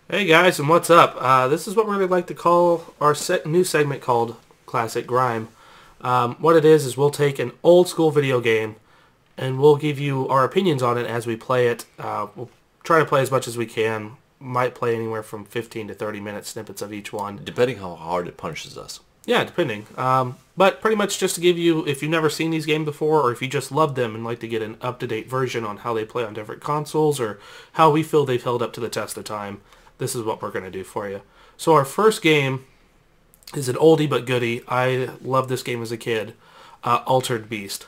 Hey guys, and what's up? This is what we're going to like to call our new segment called Classic Grime. What it is we'll take an old school video game and we'll give you our opinions on it as we play it. We'll try to play as much as we can. Might play anywhere from 15 to 30 minute snippets of each one. Depending how hard it punches us. Yeah, depending. But pretty much just to give you, if you've never seen these games before, or if you just love them and like to get an up-to-date version on how they play on different consoles, or how we feel they've held up to the test of time, this is what we're going to do for you. So our first game is an oldie but goodie. I loved this game as a kid. Altered Beast.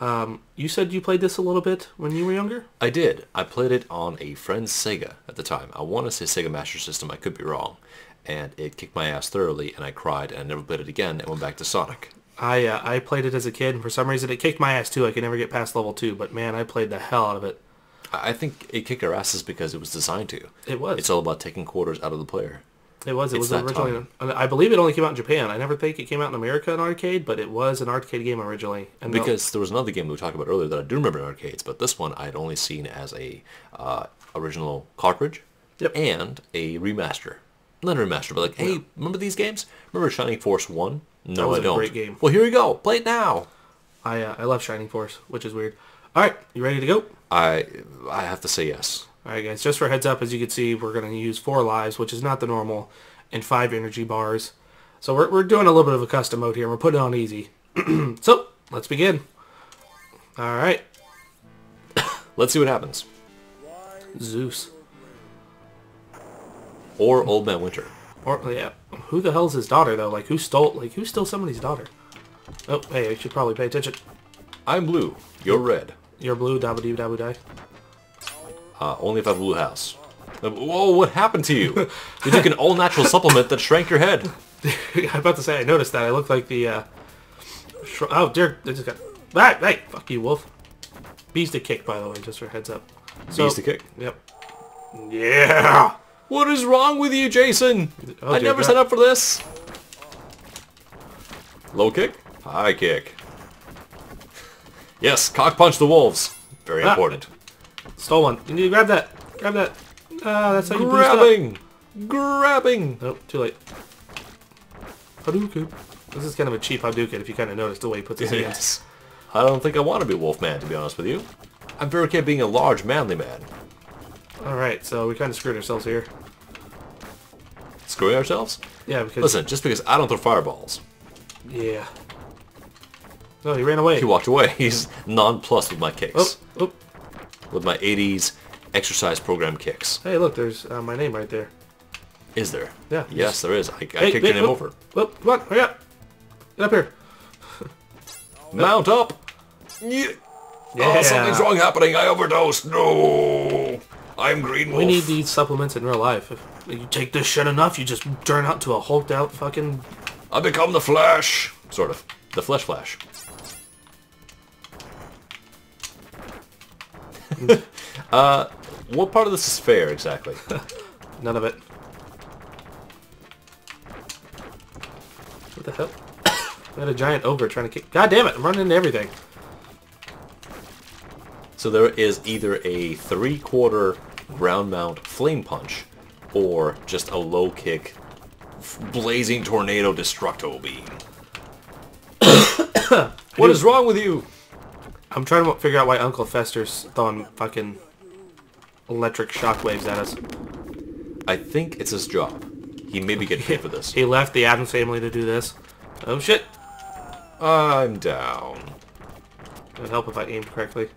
You said you played this a little bit when you were younger? I did. I played it on a friend's Sega at the time. I want to say Sega Master System. I could be wrong. And it kicked my ass thoroughly, and I cried, and I never played it again, and went back to Sonic. I played it as a kid, and for some reason it kicked my ass too. I could never get past level 2, but man, I played the hell out of it. I think it kicked our asses because it was designed to. It was. It's all about taking quarters out of the player. It was. It It's was that originally. I believe it only came out in Japan. I never think it came out in America in arcade, but it was an arcade game originally. And Because there was another game we talked about earlier that I do remember in arcades, but this one I had only seen as a original cartridge. Yep. And a remaster. Not a remaster, but like, hey, remember these games? Remember Shining Force 1? No, That was I a don't. great game. Well, here we go. Play it now. I love Shining Force, which is weird. All right, you ready to go? I have to say yes. All right, guys. Just for a heads up, as you can see, we're going to use 4 lives, which is not the normal, and 5 energy bars. So we're doing a little bit of a custom mode here. We're putting it on easy. So let's begin. All right, Let's see what happens. Zeus. Or Old Man Winter. Or yeah, who the hell's his daughter though? Like who stole somebody's daughter? Oh, hey, I should probably pay attention. I'm blue. You're red. You're blue, dabba dee dabba die. Only if I have a blue house. Whoa, what happened to you? You took an all-natural supplement that shrank your head. I'm about to say, I noticed that. I look like the, oh, dear, they just got... Hey, fuck you, wolf. Bees to kick, by the way, just for a heads up. Bees to kick? Yep. Yeah! What is wrong with you, Jason? Oh, I dear never God. signed up for this. Low kick? High kick. Yes, cock punch the wolves. Very important. Stole one. You need to grab that. Grab that. That's how you boost up. Grabbing! Grabbing! Nope, too late. Hadouken. This is kind of a cheap Hadouken, if you kind of notice the way he puts his hands. Yes. I don't think I want to be a wolf man, to be honest with you. I'm very okay being a large, manly man. Alright, so we kind of screwed ourselves here. Screwing ourselves? Yeah, because... Listen, just because I don't throw fireballs. Yeah. No, he ran away. He walked away. He's nonplussed with my kicks. Oh, oh. With my 80s exercise program kicks. Hey, look, there's my name right there. Is there? Yeah. Yes, there is. I Hey, kicked your name over. Oh, come on, hurry up. Get up here. Mount up! Yeah. Yeah. Oh, something's wrong happening. I overdosed. No! I'm Green Wolf. We need these supplements in real life. If you take this shit enough, you just turn out to a hulked out fucking... I become the Flash. Sort of. The Flesh Flash. What part of this is fair, exactly? None of it. What the hell? I got a giant ogre trying to kick... God damn it, I'm running into everything. So there is either a 3/4 ground mount flame punch, or just a low kick blazing tornado destructo beam. What is wrong with you? I'm trying to figure out why Uncle Fester's throwing fucking electric shockwaves at us. I think it's his job. He may be getting paid for this. He left the Addams family to do this. Oh shit! I'm down. It would help if I aimed correctly.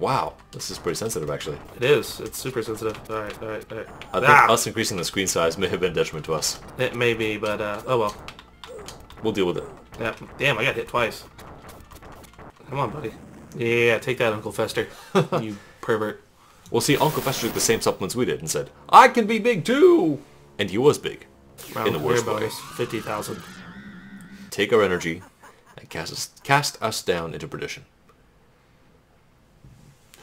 Wow, this is pretty sensitive, actually. It is. It's super sensitive. Alright, alright, alright. I think us increasing the screen size may have been a detriment to us. It may be, but oh well. We'll deal with it. Yeah. Damn, I got hit twice. Come on, buddy. Yeah, take that, Uncle Fester. You pervert. Well, see, Uncle Fester took the same supplements we did and said, I can be big too! And he was big. In the worst way. 50,000. Take our energy and cast us down into perdition.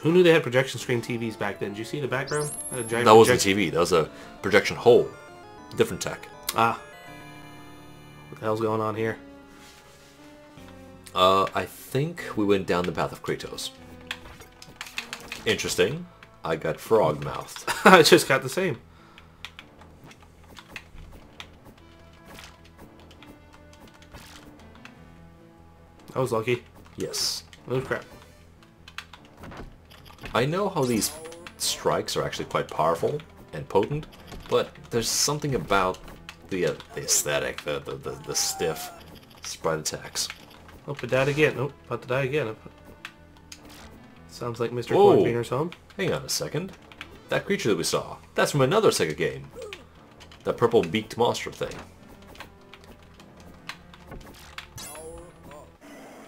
Who knew they had projection screen TVs back then? Did you see the background? Had a giant That wasn't a projection- TV. That was a projection hole. Different tech. Ah. What the hell's going on here? I think we went down the path of Kratos. Interesting. I got frog-mouthed. I just got the same. I was lucky. Yes. Oh crap. I know how these strikes are actually quite powerful and potent, but there's something about the aesthetic, the stiff sprite attacks. Oh, it died again. Nope, about to die again. Sounds like Mr. Whoa. Cornbeaner's home. Hang on a second. That creature that we saw, that's from another Sega game. That purple beaked monster thing.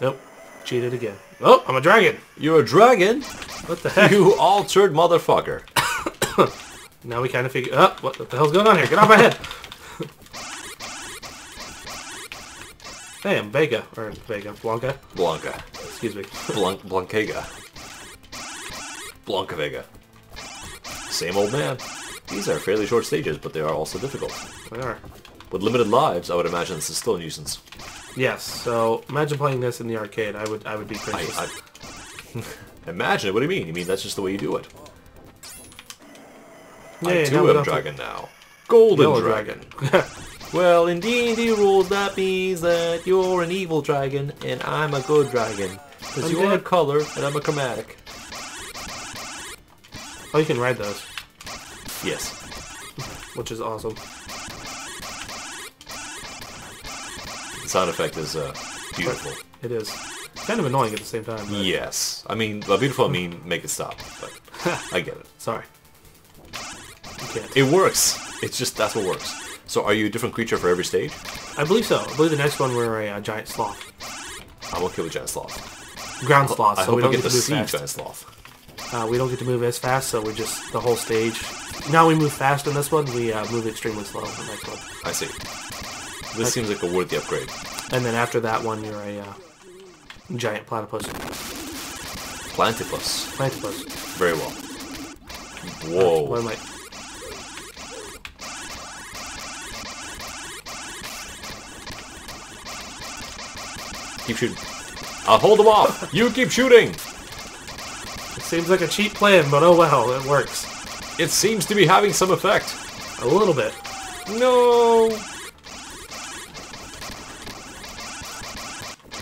Nope. Cheated again. Oh, I'm a dragon! You're a dragon? What the heck? You altered motherfucker. Now we kind of figure... Oh, what the hell's going on here? Get off my head! Hey, I'm Vega. Or Vega. Blanca. Blanca. Excuse me. Blancega. Blanca Vega. Same old man. These are fairly short stages, but they are also difficult. They are. With limited lives, I would imagine this is still a nuisance. Yes, so imagine playing this in the arcade. I would be Princess. Imagine it? What do you mean? You mean that's just the way you do it? Yeah, I now too we am don't dragon now. Golden Yellow dragon. Well, in D&D rules, that means that you're an evil dragon, and I'm a good dragon. Because I'm you're a dead. color, and I'm a chromatic. Oh, you can ride those, Yes. which is awesome. The sound effect is beautiful. It is. Kind of annoying at the same time. But... Yes. I mean, by beautiful I mean make it stop. But I get it. Sorry. You can't. It works. It's just, that's what works. So are you a different creature for every stage? I believe so. I believe the next one we're a giant sloth. I'm okay with giant sloth. Ground sloth, I so hope we I don't get get to to move see fast. giant sloth. We don't get to move as fast, so we're just the whole stage. Now we move fast in this one, we move extremely slow in the next one. I see. This seems like a worthy upgrade. And then after that one, you're a giant platypus. Plantipus. Platypus. Very well. Whoa. What am I? Keep shooting. I'll hold them off. You keep shooting. It seems like a cheap plan, but oh well, it works. It seems to be having some effect. A little bit. No.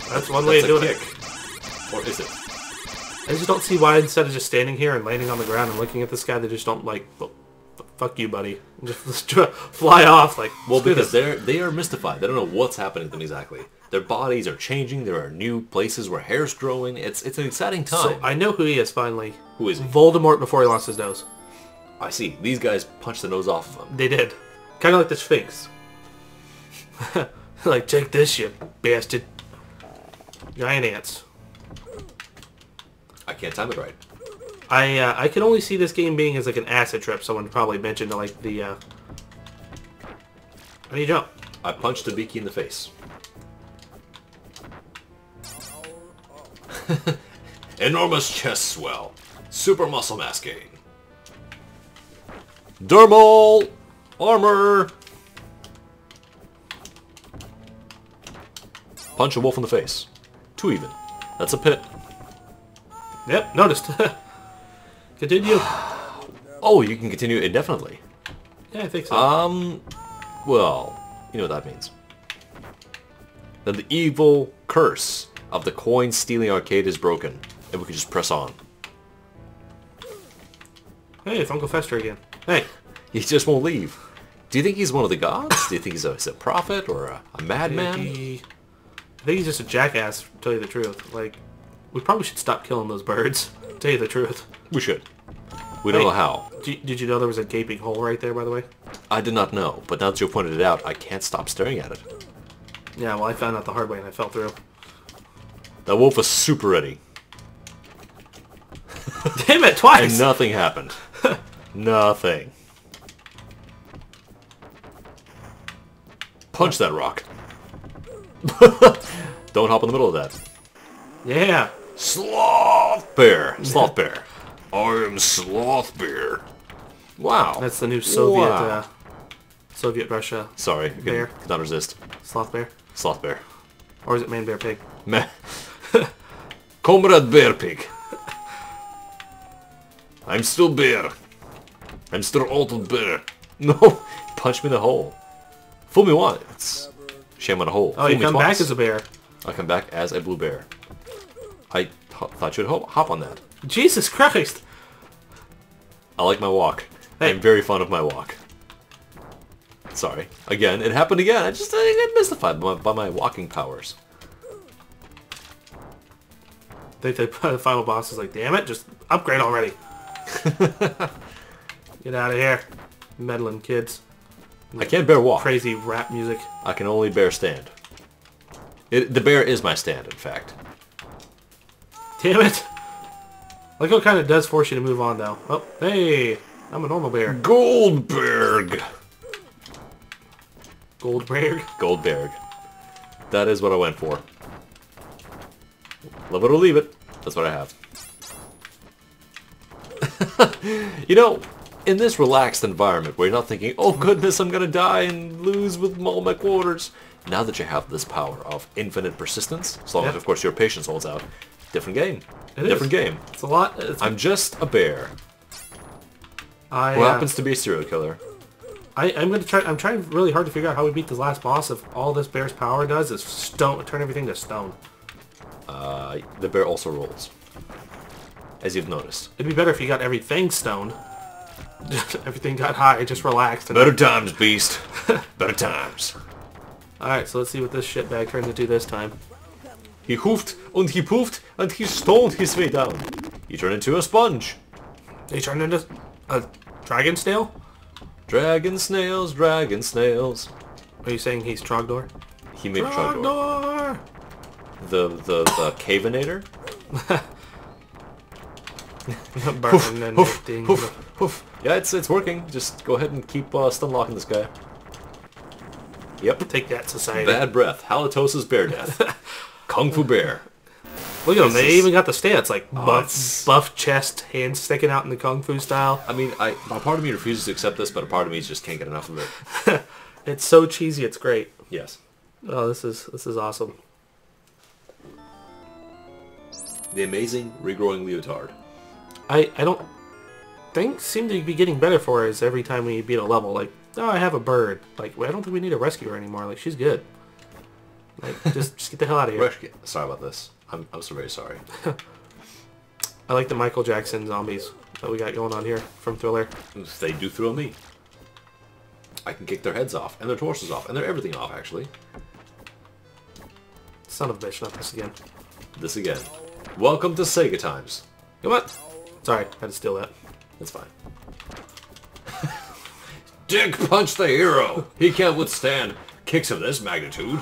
That's one way of doing it. Or is it? I just don't see why instead of just standing here and landing on the ground and looking at this guy, they just don't like, fuck you, buddy. And just fly off like. Well, screw because this. they are mystified. They don't know what's happening to them exactly. Their bodies are changing. There are new places where hair's growing. It's an exciting time. So I know who he is finally. Who is he? Voldemort before he lost his nose. I see. These guys punched the nose off of him. They did. Kind of like the Sphinx. Like, take this, you bastard. Giant ants. I can't time it right. I can only see this game being as like an acid trip. Someone probably mentioned like the. How do you jump? I punched a beaky in the face. Enormous chest swell. Super muscle mass gain. Dermal armor. Punch a wolf in the face. 2 even. That's a pit. Yep, noticed. Continue. Oh, you can continue indefinitely. Yeah, I think so. Well, you know what that means. Then the evil curse of the coin-stealing arcade is broken, and we can just press on. Hey, it's Uncle Fester again. Hey. He just won't leave. Do you think he's one of the gods? Do you think he's a prophet or a madman? I think he's just a jackass, to tell you the truth. Like, we probably should stop killing those birds, to tell you the truth. We should. We don't know how. Did you know there was a gaping hole right there, by the way? I did not know, but now that you pointed it out, I can't stop staring at it. Yeah, well, I found out the hard way and I fell through. That wolf was super ready. Damn it, twice! And nothing happened. Nothing. Punch that rock. Don't hop in the middle of that. Yeah. Sloth bear. Sloth bear. I am Sloth bear. Wow. That's the new Soviet, Wow. Soviet Russia Sorry, bear. could not resist. Sloth bear. Sloth bear. Or is it man bear pig? Meh. Comrade bear pig. I'm still bear. I'm still altered bear. No, punch me in the hole. Fool me once. Shame on a hole. Oh, Fool you me come twice. back as a bear. I come back as a blue bear. I thought you'd hop on that. Jesus Christ! I like my walk. Hey. I'm very fond of my walk. Sorry. Again, it happened again. I get mystified by my walking powers. I think the final boss is like, damn it, just upgrade already. Get out of here, meddling kids. I can't bear walk. Crazy rap music. I can only bear stand. The bear is my stand, in fact. Damn it! Like how it kind of does force you to move on, though. Oh, hey, I'm a normal bear. Goldberg! Goldberg? Goldberg. That is what I went for. Love it or leave it. That's what I have. You know, in this relaxed environment where you're not thinking, oh goodness, I'm gonna die and lose with all my quarters. Now that you have this power of infinite persistence, as long as of course your patience holds out, different game. Different game. It's a lot. I'm just a bear who happens to be a serial killer. I'm gonna try. I'm trying really hard to figure out how we beat this last boss. If all this bear's power does is turn everything to stone. The bear also rolls, as you've noticed. It'd be better if you got everything stone. Everything got high, just relaxed. And Better times, beast. Better times. Alright, so let's see what this shitbag turns into this time. He hoofed, and he poofed, and he stoned his way down. He turned into a sponge. He turned into a dragon snail? Dragon snails, dragon snails. Are you saying he's Trogdor? He made Trogdor. The Caveinator? Yeah, it's working. Just go ahead and keep stun locking this guy. Yep. Take that, society. Bad breath. Halitosis bear death. Kung Fu bear. Look at them. They even got the stance, like buff chest, hands sticking out in the Kung Fu style. I mean, a part of me refuses to accept this, but a part of me just can't get enough of it. It's so cheesy, it's great. Yes. Oh, this is awesome. The amazing regrowing leotard. I don't think seem to be getting better for us every time we beat a level. Like, oh, I have a bird. Like, I don't think we need to rescue her anymore. Like, she's good. Like, just get the hell out of here. Sorry about this. I'm so very sorry. I like the Michael Jackson zombies that we got going on here from Thriller. They do throw me. I can kick their heads off, and their torsos off, and their everything off, actually. Son of a bitch, not this again. This again. Welcome to Sega times. Come on. Sorry, I had to steal that. That's fine. Dick punch the hero! He can't withstand kicks of this magnitude.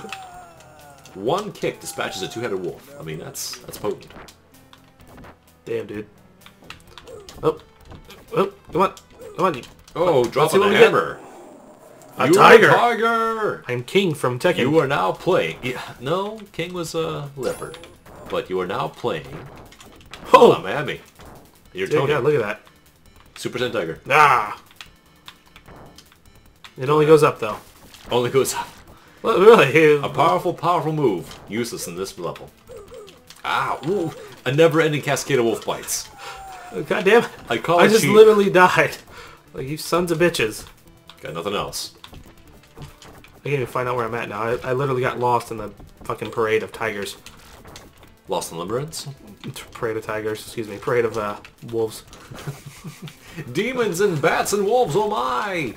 One kick dispatches a two-headed wolf. I mean, that's potent. Damn, dude. Oh, come on. Come on. Oh, dropping a hammer. A tiger. A tiger! I'm King from Tekken. You are now playing... Yeah, no, King was a leopard. But you are now playing... Oh, Miami. You're Dude, Tony. yeah, look at that. Super Saiyan Tiger. Ah! It only goes up, though. Only goes up. Well, really? A powerful, powerful move. Useless in this level. Ah, ooh. A never-ending cascade of wolf bites. God damn it. I call I it just cheap. literally died. Like, you sons of bitches. Got nothing else. I can't even find out where I'm at now. I literally got lost in the fucking parade of tigers. Lost in Limerence? Parade of tigers, excuse me. Parade of, wolves. Demons and bats and wolves, oh my!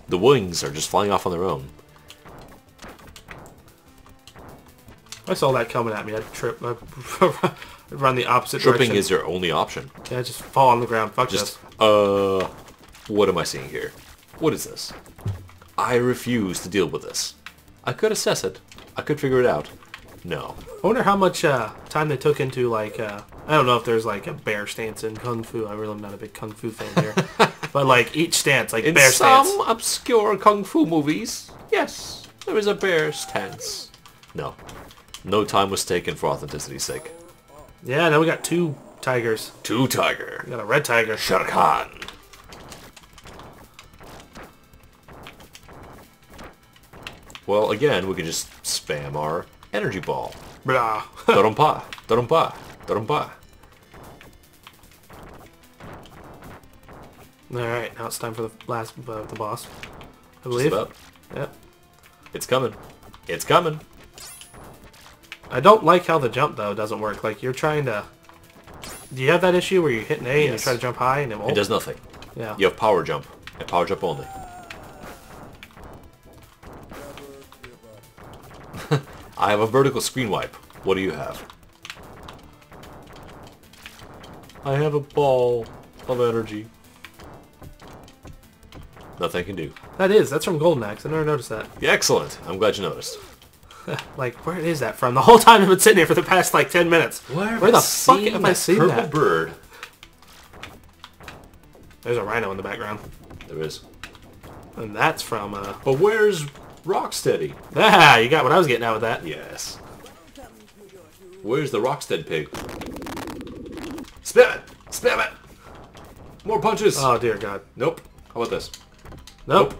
The wings are just flying off on their own. I saw that coming at me. I'd trip. I'd run the opposite Tripping direction. is your only option. Yeah, just fall on the ground. Fuck Just, this. what am I seeing here? What is this? I refuse to deal with this. I could assess it. I could figure it out. No. I wonder how much time they took into, like, I don't know if there's, like, a bear stance in Kung Fu. I really am not a big Kung Fu fan here. But, like, each stance, like, In bear some stance. obscure Kung Fu movies, yes, there is a bear stance. No. No time was taken for authenticity's sake. Yeah, now we got 2 tigers. Two tiger. We got a red tiger. Shere Khan. Well, again, we can just spam our energy ball. Blah. Darumpa, darumpa, darumpa. Alright, now it's time for the last, the boss. I Just believe. about. Yep. It's coming. It's coming. I don't like how the jump, though, doesn't work. Like, you're trying to... Do you have that issue where you hit an A and you try to jump high and it won't? It does nothing. Yeah. You have power jump. And power jump only. I have a vertical screen wipe. What do you have? I have a ball of energy. Nothing I can do. That's from Golden Axe. I never noticed that. Yeah, excellent. I'm glad you noticed. Like, where is that from? The whole time I've been sitting here for the past, like, 10 minutes. Where the fuck have I seen that? Bird? There's a rhino in the background. There is. And that's from, But where's Rocksteady? Ah, you got what I was getting at with that. Yes. Where's the Rockstead pig? Spam it! Spam it! More punches! Oh, dear God. Nope. How about this? Nope.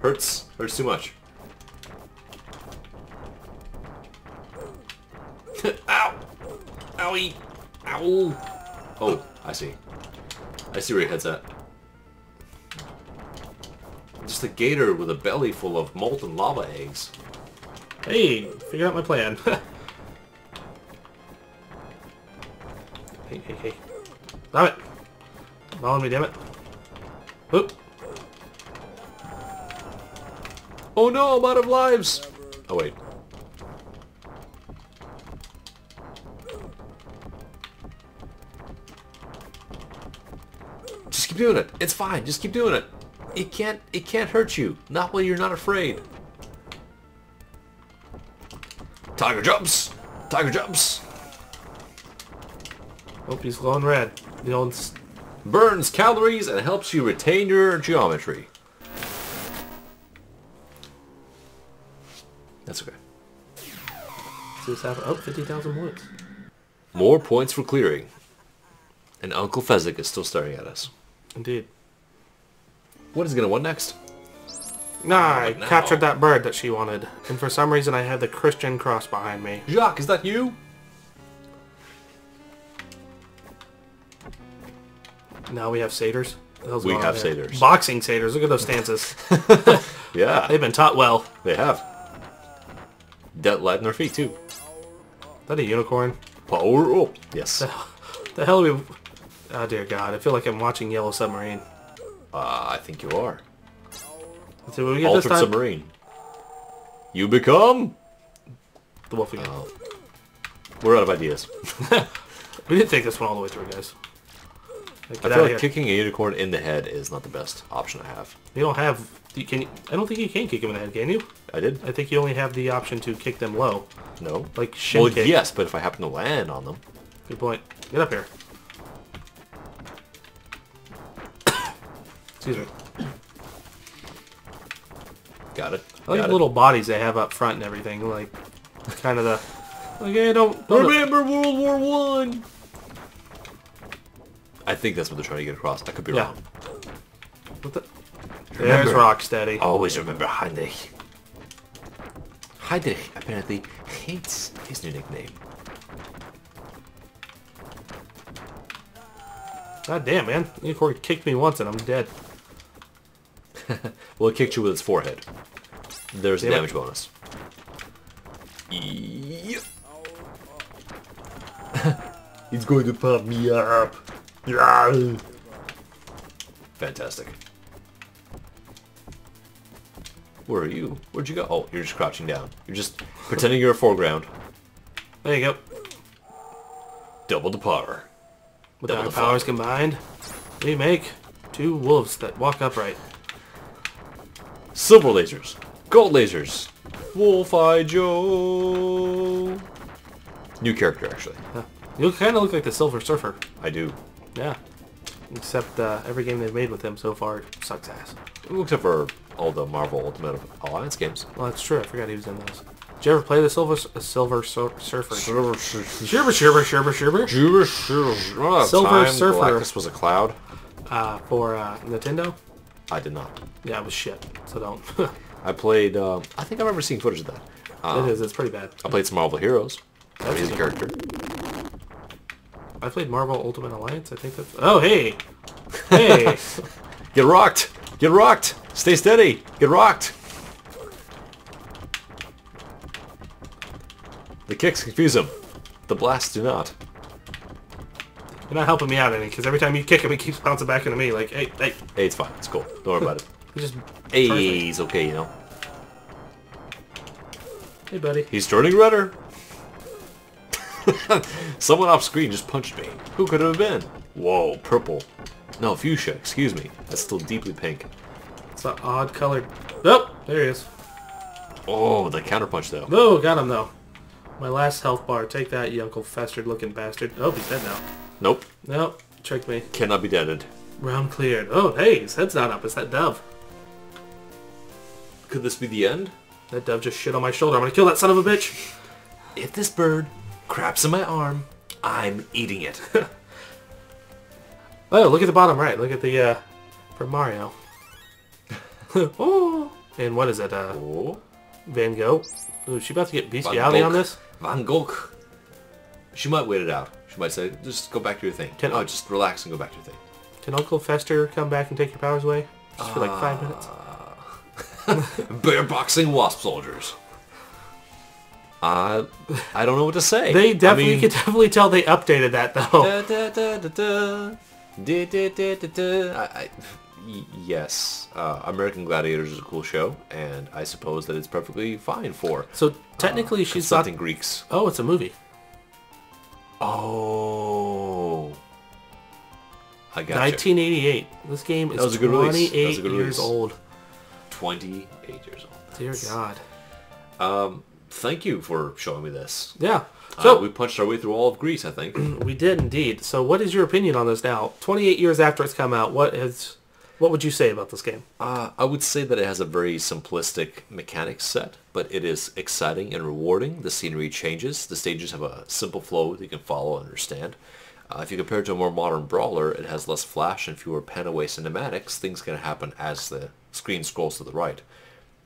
Hurts. Hurts too much. Ow! Owie! Ow! Oh, I see. I see where your head's at. Just a gator with a belly full of molten lava eggs. Hey, figured out my plan. Hey, hey, hey. Stop it! Following me, damn it. Oop. Oh no, I'm out of lives! Oh wait. Just keep doing it. It's fine. Just keep doing it. It can't hurt you. Not while you're not afraid. Tiger jumps! Tiger jumps! Oh, he's glowing red. You know, Burns calories and helps you retain your geometry. That's okay. see what's happening. Oh, 50,000 points. More points for clearing. And Uncle Fezzik is still staring at us. Indeed. What is he gonna want next? Nah, I now. captured that bird that she wanted. And for some reason I have the Christian cross behind me. Jacques, is that you? Now we have satyrs. What the hell's We going on have here? satyrs. Boxing satyrs. Look at those stances. Yeah, They've been taught well. they have. Dead light in their feet too. Is that a unicorn? Power up. Yes. The hell are we... Oh dear God, I feel like I'm watching Yellow Submarine. I think you are. Let's see what we get this Altered time. submarine. You become... The wolf again. We're out of ideas. We didn't think this one all the way through, guys. Like, I get feel out of like here. kicking a unicorn in the head is not the best option I have. You don't have... Can you, I don't think you can kick him in the head, can you? I did? I think you only have the option to kick them low. No. Like shin Well, kick. yes, but if I happen to land on them... Good point. Get up here. Excuse me. Got it. I like Got the it. little bodies they have up front and everything. Like, kind of the... Like, hey, don't Remember World War One. I think that's what they're trying to get across. I could be Yeah. wrong. What the... There's Rocksteady. Always remember Heinrich. Heinrich apparently hates his new nickname. God damn, man. Unicorn kicked me once and I'm dead. Well, it kicked you with its forehead. There's a Damn it. damage bonus. Yep. He's going to pop me up. Yeah. Fantastic. Where are you? Where'd you go? Oh, you're just crouching down. You're just pretending you're a foreground. There you go. Double the power. With Double our the powers fire. combined, we make two wolves that walk upright. Silver lasers. Gold lasers. Wolf-Eye Joe. New character, actually. Huh. You kind of look like the Silver Surfer. I do. Yeah. Except every game they've made with him so far sucks ass. Except for all the Marvel Ultimate Alliance games. Well, that's true. I forgot he was in those. Did you ever play the Silver Surfer? Shibber, shibber, shibber, shibber. Silver Surfer. Galactus was a cloud. For Nintendo? I did not. Yeah, it was shit. So don't. I played, I think I remember seeing footage of that. It is. It's pretty bad. I played some Marvel Heroes. Amazing character. I played Marvel Ultimate Alliance. I think that's... Oh, hey! Hey! Get rocked! Get rocked! Stay steady! Get rocked! The kicks confuse him. The blasts do not. You're not helping me out any, because every time you kick him, he keeps bouncing back into me. Like, hey. Hey, it's fine. It's cool. Don't worry about it. He's just Hey, perfect. he's okay, you know. Hey, buddy. He's turning redder. Someone off screen just punched me. Who could it have been? Whoa, purple. No, fuchsia. Excuse me. That's still deeply pink. It's an odd colored... Oh, there he is. Oh, the counterpunch, though. Oh, got him, though. My last health bar. Take that, you Uncle Festered-looking bastard. Oh, he's dead now. Nope. Nope. Tricked me. Cannot be deaded. Round cleared. Oh, hey, his head's not up. It's that dove. Could this be the end? That dove just shit on my shoulder. I'm gonna kill that son of a bitch. If this bird craps in my arm, I'm eating it. Oh, look at the bottom right. Look at the, for Mario. Oh. And what is it, Oh. Van Gogh? Ooh, is she about to get Van bestiality on Gogh. this? Van Gogh. She might wait it out. She might say, just go back to your thing. Oh, just relax and go back to your thing. Can Uncle Fester come back and take your powers away? Just for like 5 minutes? Bear boxing wasp soldiers. I don't know what to say. They definitely, I mean, you can definitely tell they updated that, though. da, da, da, da, da. Da, da, da, da, da. Yes, American Gladiators is a cool show, and I suppose that it's perfectly fine for So, technically, she's not... consulting Greeks. Oh, it's a movie. Oh, I got 1988. This game That was is a good release. That was 28 a good years release. old. 28 years old. Dear God. Thank you for showing me this. Yeah. So, we punched our way through all of Greece, I think. we did indeed. So, what is your opinion on this now? 28 years after it's come out, what would you say about this game? I would say that it has a very simplistic mechanics set, but it is exciting and rewarding. The scenery changes. The stages have a simple flow that you can follow and understand. If you compare it to a more modern brawler, it has less flash and fewer pen-away cinematics. Things can happen as the screen scrolls to the right.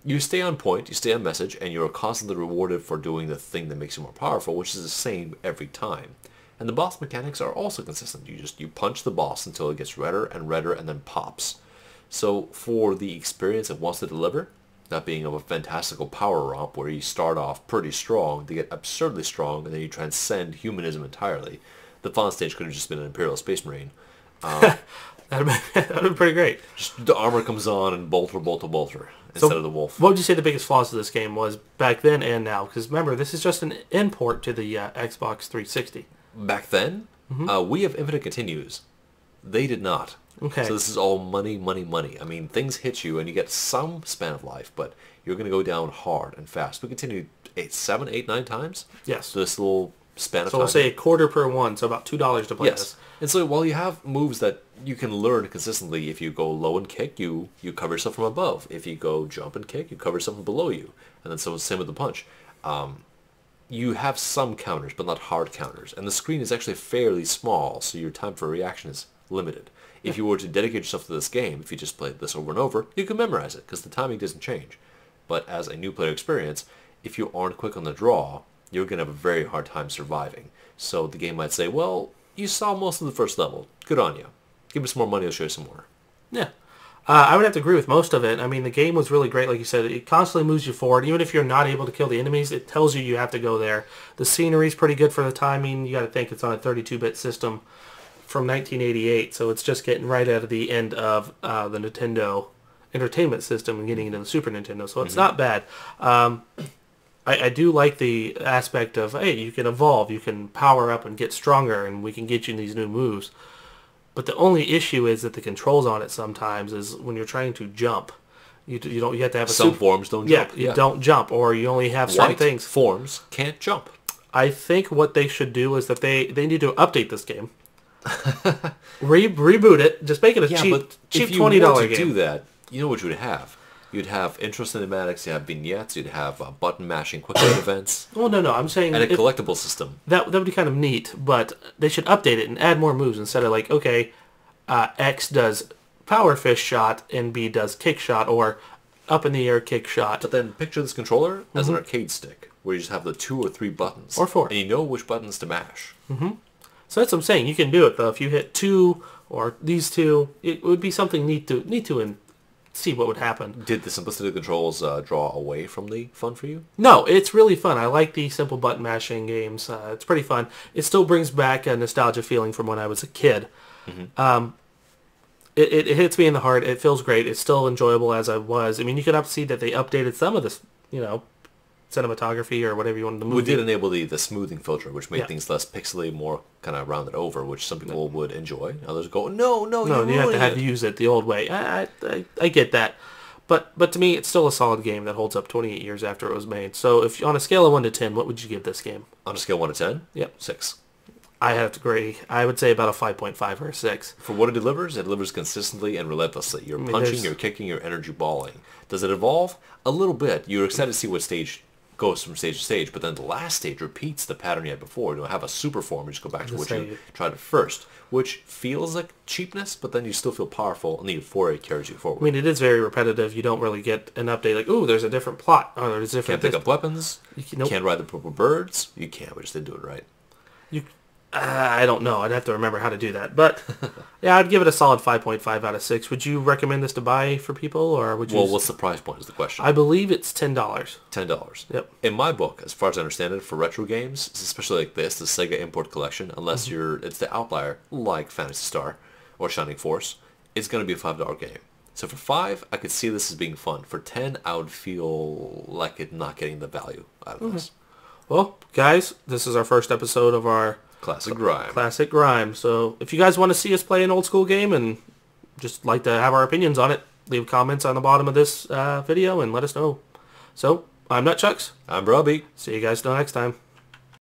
You stay on point, you stay on message, and you're constantly rewarded for doing the thing that makes you more powerful, which is the same every time. And the boss mechanics are also consistent. You punch the boss until it gets redder and redder and then pops. So for the experience it wants to deliver, that being of a fantastical power romp where you start off pretty strong, to get absurdly strong, and then you transcend humanism entirely, the final stage could have just been an Imperial Space Marine. That'd have been pretty great. Just the armor comes on and bolter instead of the wolf. What would you say the biggest flaws of this game was back then and now? Because remember, this is just an import to the Xbox 360. Back then, we have infinite continues. They did not. Okay. So this is all money, money, money. I mean, things hit you and you get some span of life, but you're going to go down hard and fast. We continued 7, 8, 9 times. Yes. So this little span of So time. we'll say a quarter per one, so about $2 to play this. And so while you have moves that you can learn consistently, if you go low and kick, you cover yourself from above. If you go jump and kick, you cover yourself from below you. And then so same with the punch. You have some counters, but not hard counters. And the screen is actually fairly small, so your time for reaction is limited. If you were to dedicate yourself to this game, if you just played this over and over, you can memorize it, because the timing doesn't change. But as a new player experience, if you aren't quick on the draw, you're going to have a very hard time surviving. So the game might say, well, you saw most of the first level. Good on you. Give me some more money, I'll show you some more. Yeah. I would have to agree with most of it. I mean, the game was really great, like you said. It constantly moves you forward. Even if you're not able to kill the enemies, it tells you have to go there. The scenery's pretty good for the timing. You got to think it's on a 32-bit system from 1988, so it's just getting right out of the end of the Nintendo Entertainment System and getting into the Super Nintendo, so it's not bad. I do like the aspect of, hey, you can evolve, you can power up and get stronger, and we can get you these new moves. But the only issue is that the controls on it sometimes is when you're trying to jump, you have to have a Some forms don't jump. you don't jump, or you only have some White things. forms can't jump. I think what they should do is that they need to update this game. Reboot it. Just make it a cheap if you $20 were to game. do that, you know what you would have? You'd have intro cinematics, you'd have vignettes, you'd have button mashing quick time events, Well, no, I'm saying and a collectible system. that would be kind of neat, but they should update it and add more moves instead of like, okay, X does power fist shot and B does kick shot, or up in the air kick shot. But then picture this controller as an arcade stick, where you just have the 2 or 3 buttons. Or 4. And you know which buttons to mash. So that's what I'm saying. You can do it though. If you hit 2 or these 2, it would be something neat to see what would happen. Did the simplicity of the controls draw away from the fun for you? No, it's really fun. I like the simple button mashing games. It's pretty fun. It still brings back a nostalgia feeling from when I was a kid. It hits me in the heart. It feels great. It's still enjoyable as I was. I mean, you could see that they updated some of this, cinematography or whatever you wanted to move. We did enable the smoothing filter, which made Yeah. things less pixely, more kind of rounded over, which some people would enjoy. Others go, no, No, you're you have to ruining it. use it the old way. I get that. But to me, it's still a solid game that holds up 28 years after it was made. So if on a scale of 1 to 10, what would you give this game? On a scale of 1 to 10? Yep. 6. I have to agree. I would say about a 5.5 or a 6. For what it delivers consistently and relentlessly. You're punching, there's- you're kicking, you're energy balling. Does it evolve? A little bit. You're excited to see what stage goes from stage to stage, but then the last stage repeats the pattern you had before. You don't have a super form, you just go back to what you tried at first, which feels like cheapness, but then you still feel powerful, and the euphoria carries you forward. I mean, it is very repetitive. You don't really get an update like, ooh, there's a different plot. Or there's a different... Can't pick up weapons. Nope. Can't ride the purple birds. You can, we just didn't do it right. You, I don't know. I'd have to remember how to do that. But, yeah, I'd give it a solid 5.5 out of 6. Would you recommend this to buy for people, or would you... Well, what's the price point is the question. I believe it's $10. $10. Yep. In my book, as far as I understand it, for retro games, especially like this, the Sega Import Collection, unless it's the outlier, like Phantasy Star or Shining Force, it's going to be a $5 game. So for 5, I could see this as being fun. For 10, I would feel like it not getting the value out of this. Well, guys, this is our first episode of our... Classic Grime. Classic Grime. So if you guys want to see us play an old school game and just like to have our opinions on it, leave comments on the bottom of this video and let us know. So, I'm Nutchucks. I'm Robbie. See you guys till next time.